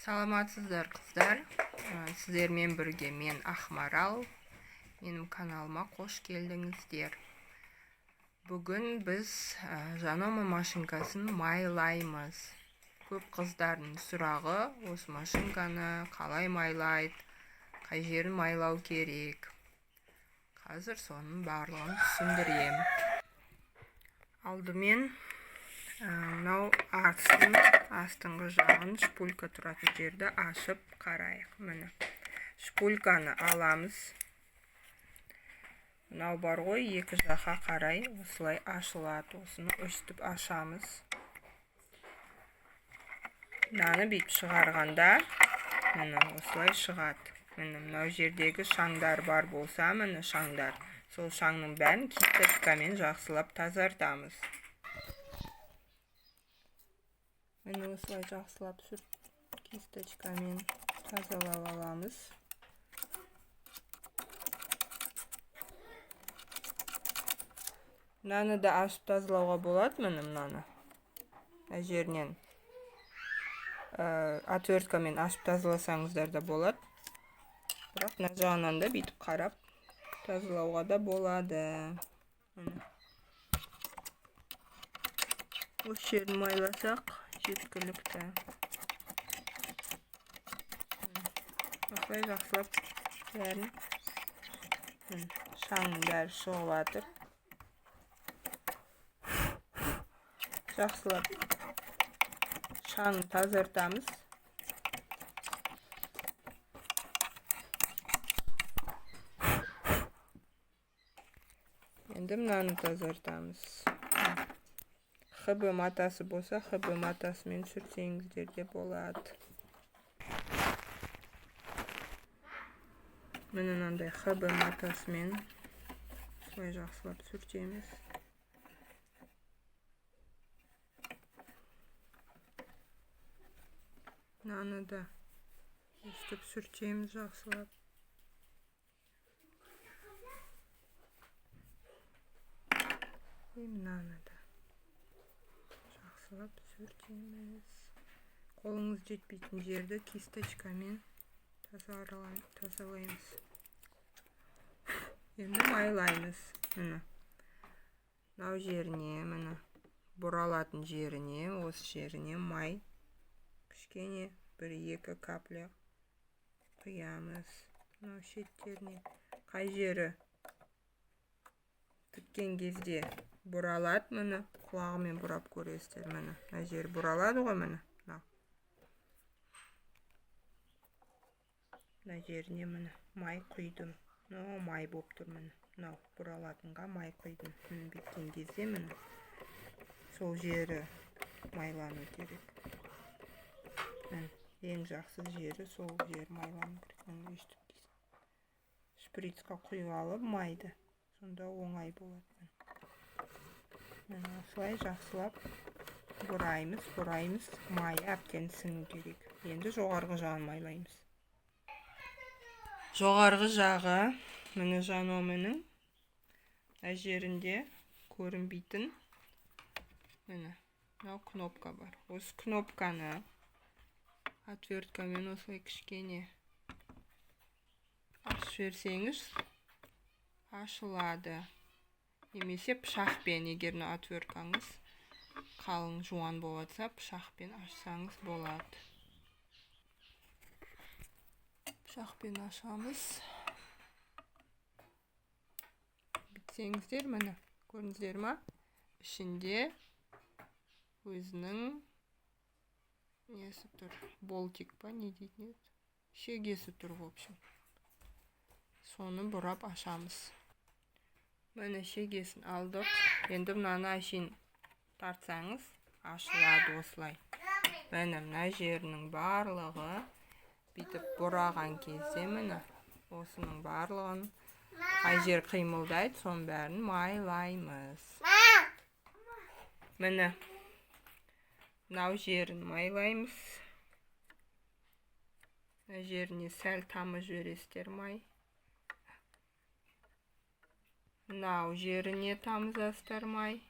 Саламатсыздар қыздар. Сіздермен бірге мен Ақмарал. Менің каналыма қош келдіңіздер. Бүгін біз жанома машинкасын майлаймыз. Көп қыздардың сұрағы осы машинканы қалай майлайды, қай жерін майлау керек. Қазір соның барлығын түсіндірем. Алдымен мынау астыңғы жағын шпулька тұратын жерді ашып қарайық. Міне шпульканы аламыз. Мынау бар ғой, екі жаққа қарай осылай ашылады. Осыны өстіп ашамыз. Мынаны бүйтіп шығарғанда міне осылай шығады. Міне мынау жердегі шаңдар бар болса, міне шаңдар. Сол шаңның бәрін кисточкамен жақсылап тазартамыз. Міне осылай жақсылап кисточкамен тазалап аламыз. Мынаны да ашып тазалауға болады, міне мынаны. Жерінен отверткамен ашып тазаласаңыздар да болады. Бірақ мына жағынан да бүйтіп қарап тазалауға да болады. Осы жерін майласақ жеткілікті. Осылай жақсылап бәрін шаңның бәрі шығып жатыр. Жақсылап шаңын тазартамыз. Енді мынаны тазартамыз. ХБ матасы болса, ХБ матасымен сүрсеңіздер де болады. Міне мынандай ХБ матасымен солай жақсылап сүртеміз. Мынаны да өстіп сүртеміз жақсылап. Мынаны да жақсылап сүртеміз. Қолыңыз жетпейтін жерді кисточкамен тазалаймыз. Енді майлаймыз. Мынау жеріне, міне бұралатын жеріне, осы жеріне май кішкене 1-2 капля құямыз. Мынау шеттеріне, қай жері тіккен кезде бұралады, міне құлағымен бұрап көресіздер. Міне мына жері бұралады ғой, міне мына жеріне міне май құйдым. Мынау май болып тұр, міне мынау бұралатынға май құйдым. Міне біткен кезде міне сол жері майлану керек. Ең жақсы жері сол жері майлану керек. Шприцқа құйып алып майды, сонда оңай болады. Осылай жақсылап бұраймыз. Майы әбден сіңу керек. Енді жоғарғы жағын майлаймыз. Жоғарғы жағы міне жаноманың жерінде көрінбейтін міне мынау кнопка бар. Осы кнопканы отверткамен осылай кішкене ашып жіберсеңіз ашылады. Немесе пышақпен, егер отверткаңыз қалың жуан болса, пышақпен ашсаңыз болады. Пышақпен ашамыз. Бітсеңіздер, міне көрдіңіздер ма? Ішінде өзінің несі тұр, болтик па, не дейтін еді? Шегесі тұр, в общем. Соны бұрап ашамыз. Міне шегесін алдық. Енді мынаны әшейін тартсаңыз ашылады осылай. Міне мына жерінің барлығы бүйтіп бұраған кезде міне осының барлығын қай жер қимылдайды, соның бәрін майлаймыз. Міне мынау жерін майлаймыз. Мына жеріне сәл тамыз жібересіздер май. Мынау жеріне тамызасыздар май.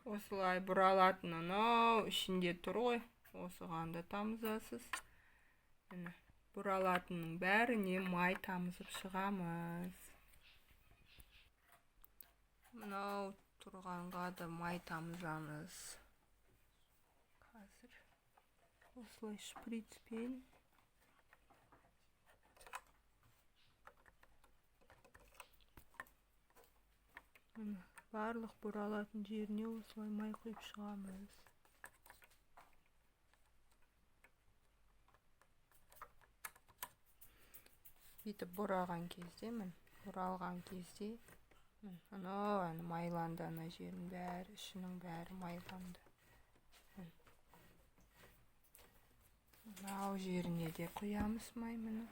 Осылай бұралатын анау ішінде тұр ғой. Осыған да тамызасыз. Міне, бұралатынның бәріне май тамызып шығамыз. Мынау тұрғанға да май тамызамыз. Қазір осылай шприцпен барлық бұралатын жеріне осылай май құйып шығамыз. Бүйтіп бұраған кезде, бұралған кезде, анау майланды, ана жерінің бәрі, ішінің бәрі майланды. Мынау жеріне де құямыз маймыны.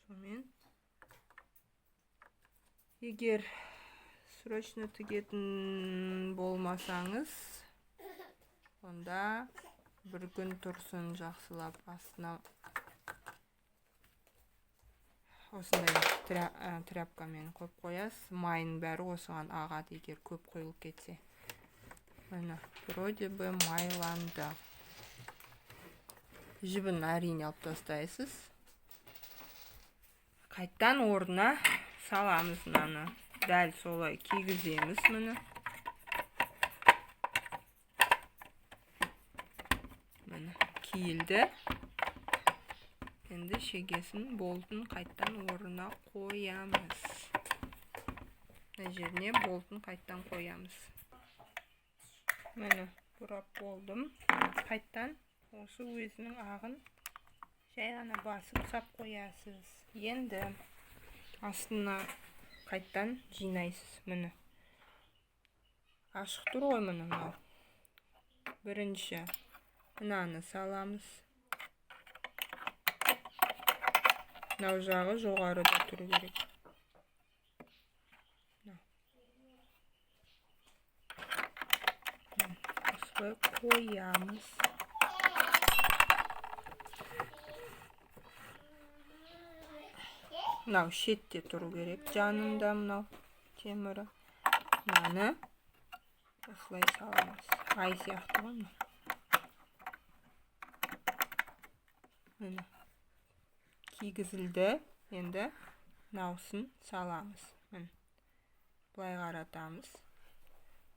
Сонымен, егер срочно тігетін болмасаңыз, онда бір күн тұрсын жақсылап астына осындай тряпкамен көп қоясыз. Майын бәрі осыған ағады, егер көп қойылып кетсе. Міне, вроде бы майланды. Жібін әрине алып тастайсыз. Қайттан орнына саламыз мынаны. Дәл солай кигіземіз міне. Міне, киілді. Енді шегесін болтын қайттан орнына қоямыз. Мына жеріне болтын қайттан қоямыз. Міне, бұрап болдым. Қайттан осы өзінің ағын жай ғана басып сап қоясыз. Енді астына қайттан жинайсыз. Міне, ашық тұр ғой міне мынау. Бірінші мынаны саламыз. Мынау жағы жоғарыда тұру керек. Осылай қоямыз. Мынау шетте тұру керек. Жанында мынау темірі. Мынаны осылай саламыз. Ай сияқты ғой. Міне. Кигізілді. Енді мынаусын саламыз. Былай қаратамыз.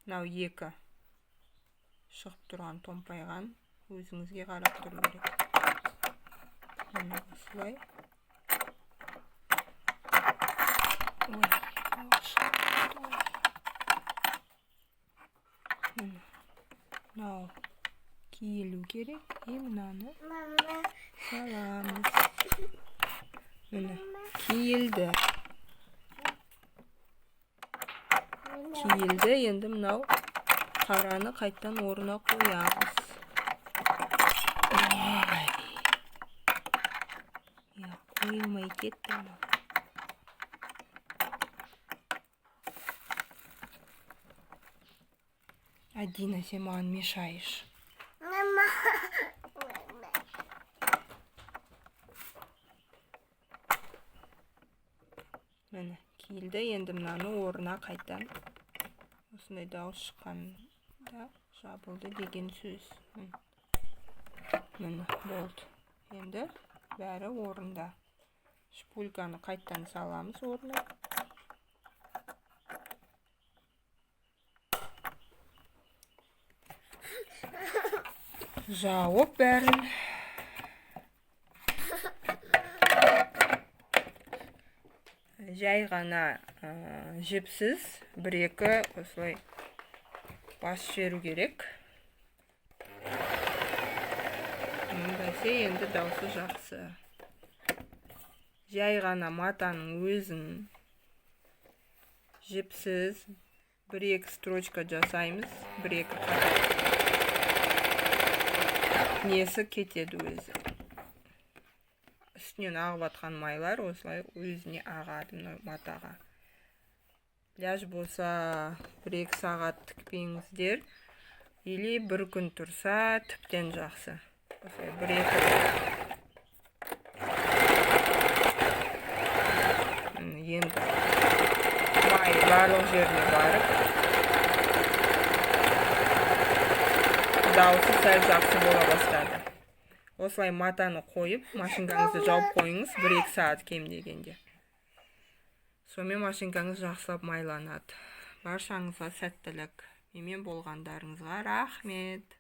Мынау екі шығып тұрған, томпайған өзіңізге қарап тұру керек. Міне осылай. Мынау киілу керек. Мынаны саламыз. Міне, киілді. Киілді, енді мынау қараны қайттан орнына қоямыз. Қойылмай кетті. Адина, сен маған мешаешь. Міне, киілді. Енді мынаны орнына қайттан осындай дауыс шыққанда жабылды деген сөз. Міне, болды. Енді бәрі орында. Шпульканы қайттан саламыз орнына. Жауып бәрін. Жай ғана жіпсіз бір-екі осылай басып жіберу керек. Бәсе, енді дауысы жақсы. Жай ғана матаның өзін жіпсіз бір-екі строчка жасаймыз. Бір-екі қатар. Несі кетеді өзі. Үстінен ағып атқан майлар осылай өзіне ағады матаға. Пляж болса, бір-екі сағат тікпеңіздер. Или бір күн тұрса, тіптен жақсы. Осылай бір-екі. Енді май барлық жеріне барып дауысы сәл жақсы бола бастады. Осылай матаны қойып, машинкаңызды жауып қойыңыз 1-2 сағат кем дегенде. Сонымен машинкаңыз жақсылап майланады. Баршаңызға сәттілік. Менімен болғандарыңызға рахмет.